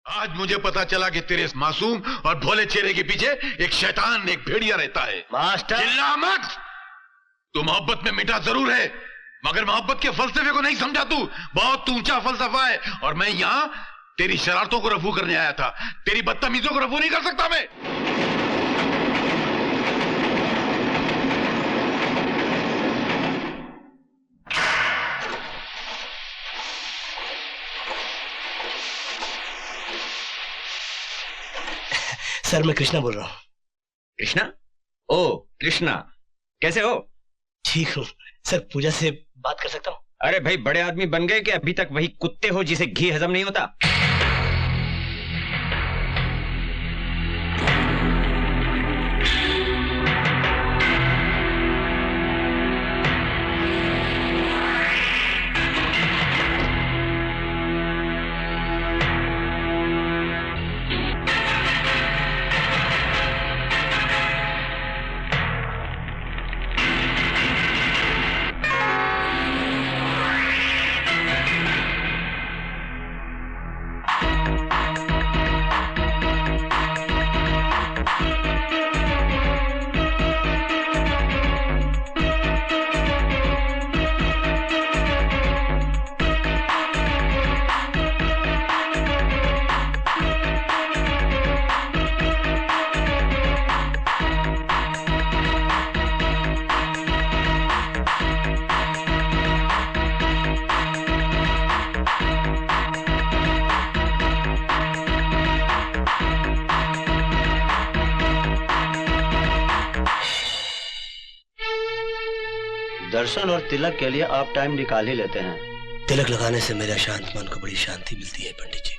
आज मुझे पता चला कि तेरे इस मासूम और भोले चेहरे के पीछे एक शैतान, एक भेड़िया रहता है। मास्टर चिल्ला मत। तू मोहब्बत में मिटा जरूर है, मगर मोहब्बत के फलसफे को नहीं समझा तू। बहुत ऊंचा फलसफा है, और मैं यहां तेरी शरारतों को रफू करने आया था। तेरी बदतमीजों को रफू नहीं कर सकता मैं। सर मैं कृष्णा बोल रहा हूँ। कृष्णा? ओ कृष्णा, कैसे हो? ठीक हूँ सर, पूजा से बात कर सकता हूँ? अरे भाई, बड़े आदमी बन गए कि अभी तक वही कुत्ते हो जिसे घी हजम नहीं होता? दर्शन और तिलक के लिए आप टाइम निकाल ही लेते हैं। तिलक लगाने से मेरा शांत मन को बड़ी शांति मिलती है पंडित जी।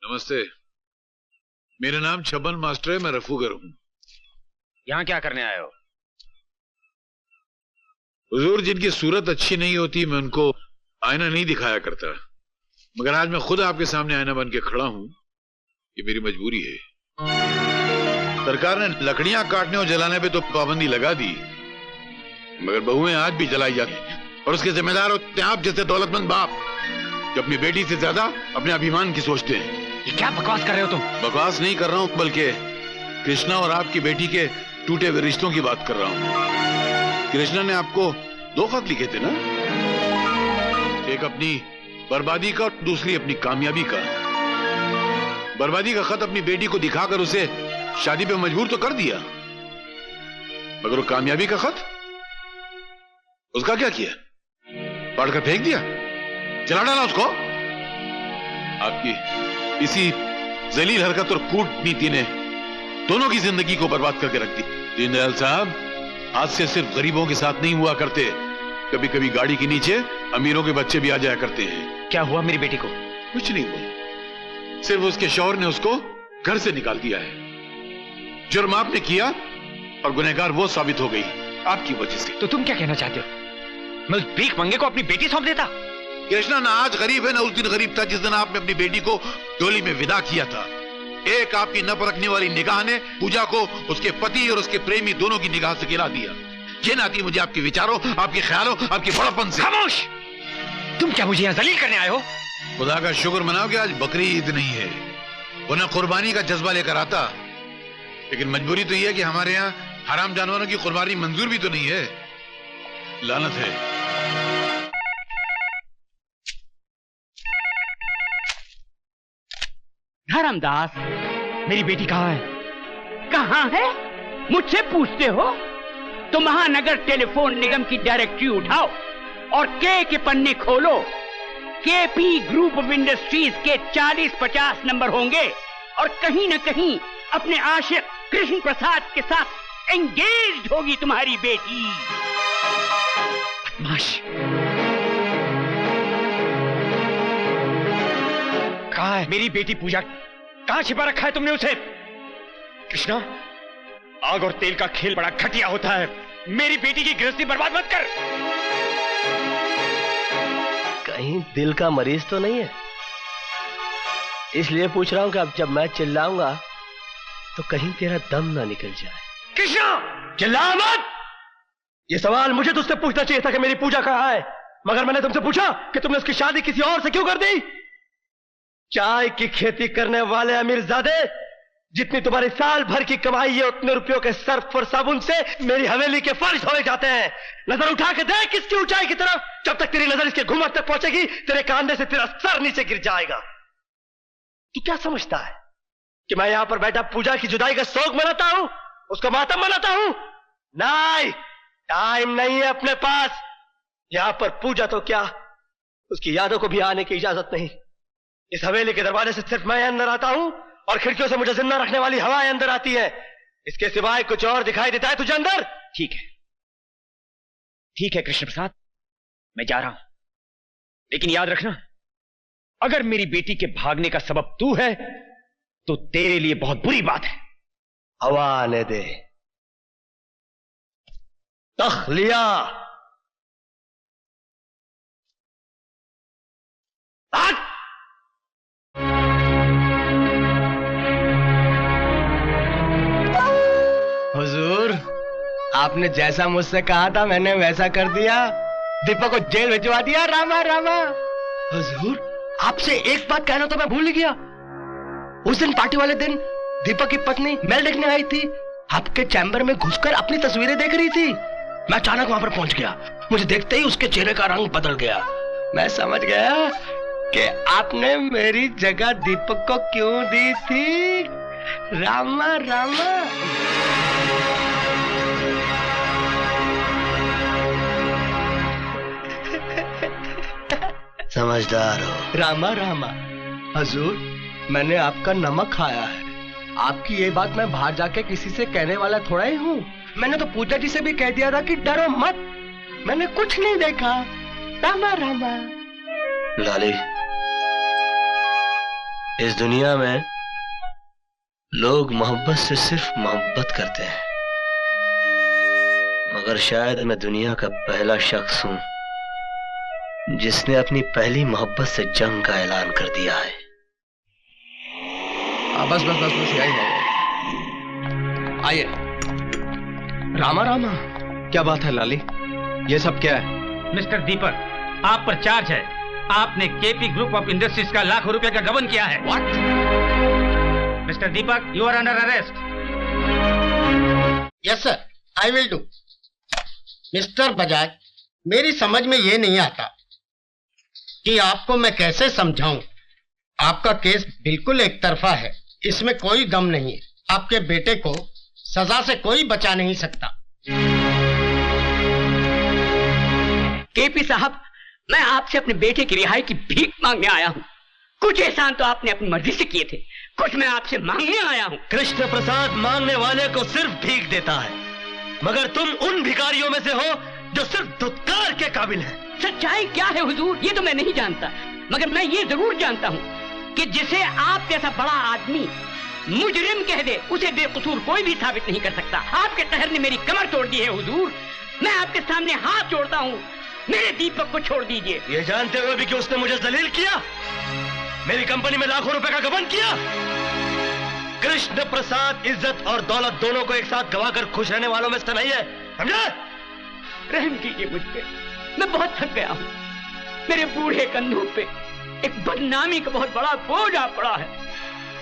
नमस्ते, मेरा नाम छबन मास्टर है, मैं रफूगर हूं। यहाँ क्या करने आए हो? हुजूर, जिनकी सूरत अच्छी नहीं होती मैं उनको आईना नहीं दिखाया करता, मगर आज मैं खुद आपके सामने आईना बन के खड़ा हूं। ये मेरी मजबूरी है। सरकार ने लकड़ियां काटने और जलाने पे तो पाबंदी लगा दी, मगर बहुएं आज भी जलाई जाती हैं, और उसके जिम्मेदार होते हैं आप जैसे दौलतमंद बाप जो अपनी बेटी से ज्यादा अपने अभिमान की सोचते हैं। ये क्या बकवास कर रहे हो तुम? बकवास नहीं कर रहा हूं, बल्कि कृष्णा और आपकी बेटी के टूटे हुए रिश्तों की बात कर रहा हूं। कृष्णा ने आपको 2 खत लिखे थे ना, एक अपनी बर्बादी का और दूसरी अपनी कामयाबी का। बर्बादी का खत अपनी बेटी को दिखाकर उसे शादी पे मजबूर तो कर दिया, मगर वो कामयाबी का खत, उसका क्या किया? पढ़कर फेंक दिया, जला डाला उसको। आपकी इसी जलील हरकत और कूटनीति ने दोनों की जिंदगी को बर्बाद करके रख दी। दीनदयाल साहब आज से सिर्फ गरीबों के साथ नहीं हुआ करते, कभी कभी गाड़ी के नीचे अमीरों के बच्चे भी आ जाया करते हैं। क्या हुआ मेरी बेटी को? कुछ नहीं हुआ, सिर्फ उसके शौहर ने उसको घर से निकाल दिया है। जुर्म आपने किया और गुनहगार वो साबित हो गई आपकी वजह से। तो तुम क्या कहना चाहते हो? मैं उस भीख मंगे को अपनी बेटी सौंप देता? कृष्णा ना आज गरीब है ना उस दिन गरीब था जिस दिन आपने अपनी बेटी को डोली में विदा किया था। एक आपकी न परखने वाली निगाह ने पूजा को उसके पति और उसके प्रेमी दोनों की निगाह से गिरा दिया। ये नाती मुझे आपके विचारों, आपके ख्यालों, आपके बड़प्पन से। खामोश! तुम क्या मुझे यहाँ जलील करने आए हो? खुदा का शुक्र मनाओ कि आज बकरी ईद नहीं है, वरना कुर्बानी का जज्बा लेकर आता। लेकिन मजबूरी तो यह है कि हमारे यहाँ हराम जानवरों की कुर्बानी मंजूर भी तो नहीं है। लानत है। धर्मदास, मेरी बेटी कहाँ है? कहाँ है मुझसे पूछते हो? तो महानगर टेलीफोन निगम की डायरेक्टरी उठाओ और के पन्ने खोलो। केपी ग्रुप ऑफ इंडस्ट्रीज के 40-50 नंबर होंगे, और कहीं न कहीं अपने आशिक कृष्ण प्रसाद के साथ एंगेज्ड होगी तुम्हारी बेटी। बदमाश! कहाँ है मेरी बेटी पूजा? कहाँ छिपा रखा है तुमने उसे? कृष्णा, आग और तेल का खेल बड़ा घटिया होता है। मेरी बेटी की गृहस्थी बर्बाद मत कर। कहीं दिल का मरीज तो नहीं है? इसलिए पूछ रहा हूं कि अब जब मैं चिल्लाऊंगा तो कहीं तेरा दम ना निकल जाए। कृष्णा! चिल्ला मत! ये सवाल मुझे तुझसे पूछना चाहिए था कि मेरी पूजा कहाँ है, मगर मैंने तुमसे पूछा कि तुमने उसकी शादी किसी और से क्यों कर दी? चाय की खेती करने वाले अमीरजादे, जितनी तुम्हारी साल भर की कमाई है उतने रुपयों के सर्फ और साबुन से मेरी हवेली के फर्श धोए जाते हैं। नजर उठा के देख किसकी ऊंचाई की तरफ, जब तक तेरी नजर इसके घुमट तक पहुंचेगी तेरे कांधे से तेरा सर नीचे गिर जाएगा। तू क्या समझता है कि मैं यहां पर बैठा पूजा की जुदाई का शोक मनाता हूं, उसका मातम मनाता हूं? नहीं, टाइम नहीं है अपने पास। यहां पर पूजा तो क्या, उसकी यादों को भी आने की इजाजत नहीं। इस हवेली के दरवाजे से सिर्फ मैं अंदर आता हूं और खिड़कियों से मुझे जिंदा रखने वाली हवाएं अंदर आती है। इसके सिवाय कुछ और दिखाई देता है तुझे अंदर? ठीक है कृष्ण प्रसाद, मैं जा रहा हूं, लेकिन याद रखना, अगर मेरी बेटी के भागने का सबब तू है तो तेरे लिए बहुत बुरी बात है। हवा आने दे। तखलिया। हुजूर, आपने जैसा मुझसे कहा था मैंने वैसा कर दिया। दीपक को जेल भिजवा दिया। रामा रामा। हुजूर, आपसे एक बात कहना तो मैं भूल ही गया। उस दिन पार्टी वाले दिन दीपक की पत्नी मेल देखने आई थी, आपके चैम्बर में घुसकर अपनी तस्वीरें देख रही थी। मैं अचानक वहां पर पहुंच गया, मुझे देखते ही उसके चेहरे का रंग बदल गया। मैं समझ गया कि आपने मेरी जगह दीपक को क्यों दी थी। रामा रामा। समझदार हो। रामा रामा। हजूर, मैंने आपका नमक खाया है। आपकी ये बात मैं बाहर जाके किसी से कहने वाला थोड़ा ही हूँ। मैंने तो पूजा जी से भी कह दिया था कि डरो मत, मैंने कुछ नहीं देखा। रामा रामा। लाली, इस दुनिया में लोग मोहब्बत से सिर्फ मोहब्बत करते हैं, मगर शायद मैं दुनिया का पहला शख्स हूं जिसने अपनी पहली मोहब्बत से जंग का ऐलान कर दिया है। बस बस बस बस यही है। आइए। रामा रामा। क्या बात है लाली, ये सब क्या है? मिस्टर दीपक, आप पर चार्ज है। आपने केपी ग्रुप ऑफ इंडस्ट्रीज का लाखों रुपए का गबन किया है। What? Mister Deepak, you are under arrest. Yes sir, I will do. Mister Bajaj, मेरी समझ में ये नहीं आता कि आपको मैं कैसे समझाऊं। आपका केस बिल्कुल एक तरफा है, इसमें कोई गम नहीं है। आपके बेटे को सजा से कोई बचा नहीं सकता। केपी साहब, मैं आपसे अपने बेटे की रिहाई की भीख मांगने आया हूँ। कुछ एहसान तो आपने अपनी मर्जी से किए थे, कुछ मैं आपसे मांगने आया हूँ। कृष्ण प्रसाद मांगने वाले को सिर्फ भीख देता है, मगर तुम उन भिखारियों में से हो जो सिर्फ धुतकार के काबिल हैं। सच्चाई क्या है हुजूर, ये तो मैं नहीं जानता, मगर मैं ये जरूर जानता हूँ कि जिसे आप जैसा बड़ा आदमी मुजरिम कह दे, उसे बेकसूर कोई भी साबित नहीं कर सकता। आपके कहर ने मेरी कमर तोड़ दी है हुजूर। मैं आपके सामने हाथ जोड़ता हूँ, मेरे दीपक को छोड़ दीजिए। ये जानते हुए भी कि उसने मुझे जलील किया, मेरी कंपनी में लाखों रुपए का गबन किया। कृष्ण प्रसाद इज्जत और दौलत दोनों को एक साथ गवाकर खुश रहने वालों में से नहीं है, समझा? रहम कीजिए मुझ पे, मैं बहुत थक गया हूँ। मेरे बूढ़े कंधों पे एक बदनामी का बहुत बड़ा बोझ आ पड़ा है।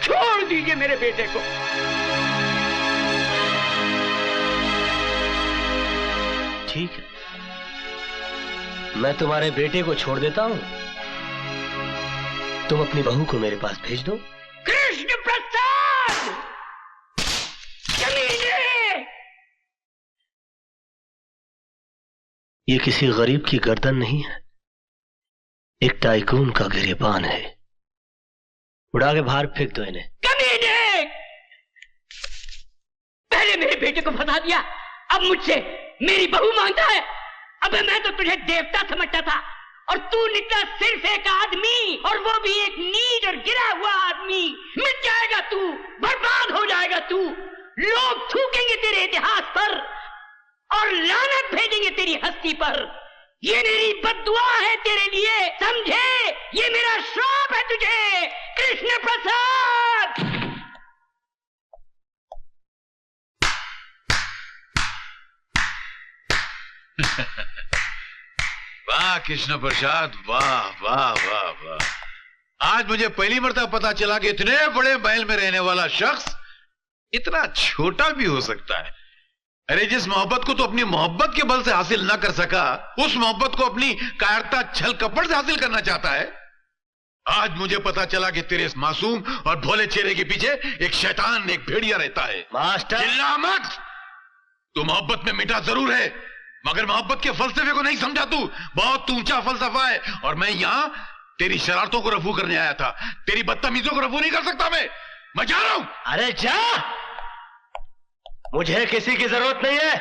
छोड़ दीजिए मेरे बेटे को। ठीक है, मैं तुम्हारे बेटे को छोड़ देता हूं, तुम अपनी बहू को मेरे पास भेज दो। कृष्ण प्रसाद, चलिए। ये किसी गरीब की गर्दन नहीं है, एक टाइकून का गिरेबान है। उड़ा के बाहर फेंक दो इन्हें। कमीने! पहले मेरे बेटे को फंसा दिया, अब मुझसे मेरी बहू मांगता है। अबे मैं तो तुझे देवता समझता था और तू निकला सिर्फ एक आदमी, और वो भी एक नीच और गिरा हुआ आदमी। मिट जाएगा तू, बर्बाद हो जाएगा तू। लोग थूकेंगे तेरे इतिहास पर और लानत भेजेंगे तेरी हस्ती पर। ये मेरी बद्दुआ है तेरे लिए, समझे? ये मेरा श्राप है तुझे, कृष्ण प्रसाद। वाह कृष्ण प्रसाद, वाह वाह वाह वाह। आज मुझे पहली मर्तबा पता चला कि इतने बड़े महल में रहने वाला शख्स इतना छोटा भी हो सकता है। अरे जिस मोहब्बत को तो अपनी मोहब्बत के बल से हासिल ना कर सका, उस मोहब्बत को अपनी कायरता छल कपट से हासिल करना चाहता है। आज मुझे पता चला कि तेरे इस मासूम और भोले चेहरे के पीछे एक शैतान, एक भेड़िया रहता है। मास्टर चिल्ला मत। तू मोहब्बत में मिटा जरूर है, मगर मोहब्बत के फलसफे को नहीं समझा। तू बहुत ऊंचा फलसफा है, और मैं यहां तेरी शरारतों को रफू करने आया था। तेरी बदतमीजों को रफू नहीं कर सकता मैं जा रहा हूं। अरे जा, मुझे किसी की जरूरत नहीं है।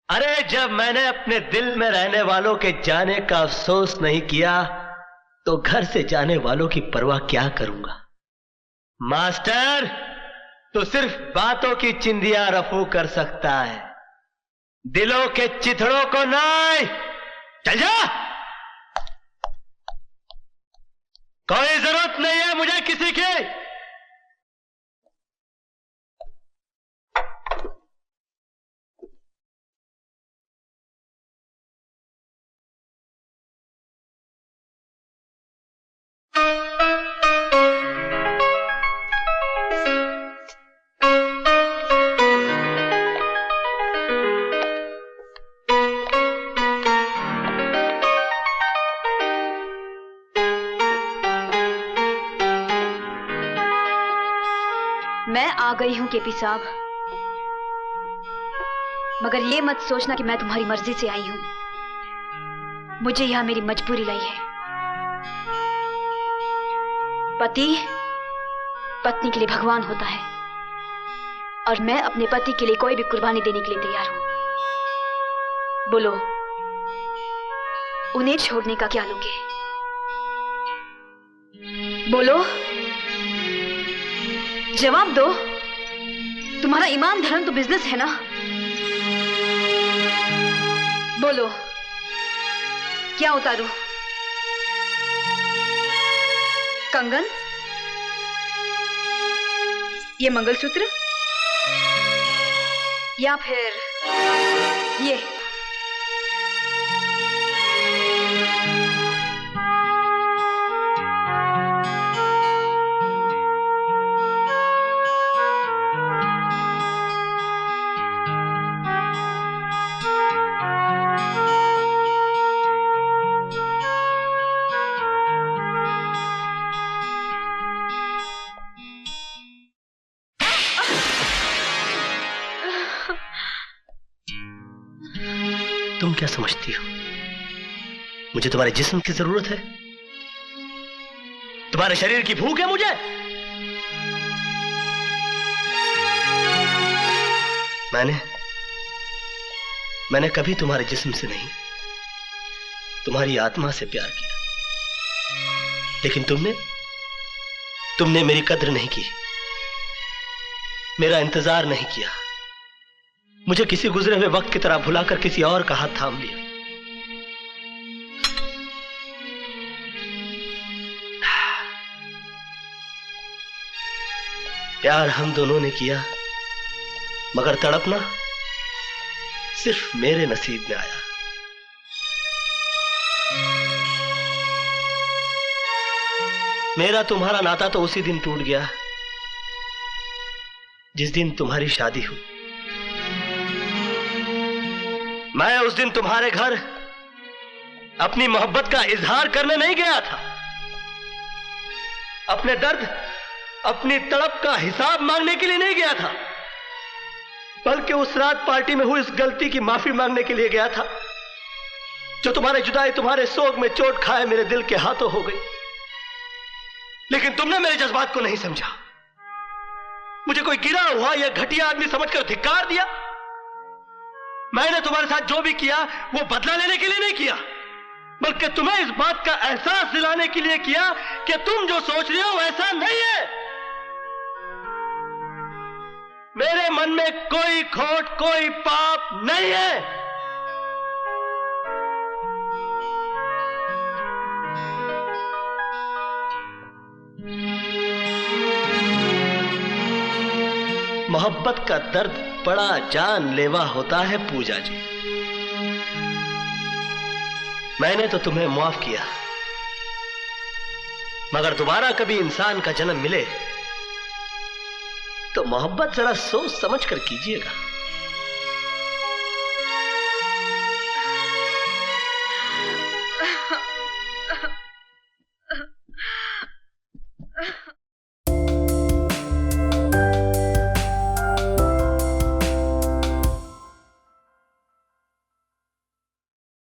अरे जब मैंने अपने दिल में रहने वालों के जाने का अफसोस नहीं किया, तो घर से जाने वालों की परवाह क्या करूंगा। मास्टर, तो सिर्फ बातों की चिंदियां रफू कर सकता है, दिलों के चिथड़ों को नहीं। चल जा, कोई जरूरत नहीं है मुझे किसी की। मैं आ गई हूं केपी साहब, मगर ये मत सोचना कि मैं तुम्हारी मर्जी से आई हूं। मुझे यहां मेरी मजबूरी लाई है। पति पत्नी के लिए भगवान होता है, और मैं अपने पति के लिए कोई भी कुर्बानी देने के लिए तैयार हूं। बोलो, उन्हें छोड़ने का क्या लोगे? बोलो, जवाब दो। तुम्हारा ईमान धर्म तो बिजनेस है ना? बोलो, क्या उतारूं? कंगन, ये मंगलसूत्र, या फिर ये? तुम क्या समझती हो, मुझे तुम्हारे जिस्म की जरूरत है? तुम्हारे शरीर की भूख है मुझे? मैंने कभी तुम्हारे जिस्म से नहीं, तुम्हारी आत्मा से प्यार किया। लेकिन तुमने मेरी कद्र नहीं की, मेरा इंतजार नहीं किया। मुझे किसी गुजरे हुए वक्त की तरह भुलाकर किसी और का हाथ थाम लिया। प्यार हम दोनों ने किया, मगर तड़पना सिर्फ मेरे नसीब में आया। मेरा तुम्हारा नाता तो उसी दिन टूट गया जिस दिन तुम्हारी शादी हुई। मैं उस दिन तुम्हारे घर अपनी मोहब्बत का इजहार करने नहीं गया था, अपने दर्द, अपनी तड़प का हिसाब मांगने के लिए नहीं गया था, बल्कि उस रात पार्टी में हुई इस गलती की माफी मांगने के लिए गया था जो तुम्हारे जुदाई, तुम्हारे सोग में चोट खाए मेरे दिल के हाथों हो गई। लेकिन तुमने मेरे जज्बात को नहीं समझा, मुझे कोई गिरा हुआ या घटिया आदमी समझकर धिक्कार दिया। मैंने तुम्हारे साथ जो भी किया वो बदला लेने के लिए नहीं किया, बल्कि तुम्हें इस बात का एहसास दिलाने के लिए किया कि तुम जो सोच रहे हो वैसा नहीं है। मेरे मन में कोई खोट, कोई पाप नहीं है। मोहब्बत का दर्द बड़ा जानलेवा होता है पूजा जी। मैंने तो तुम्हें माफ किया, मगर दोबारा कभी इंसान का जन्म मिले तो मोहब्बत जरा सोच समझ कर कीजिएगा।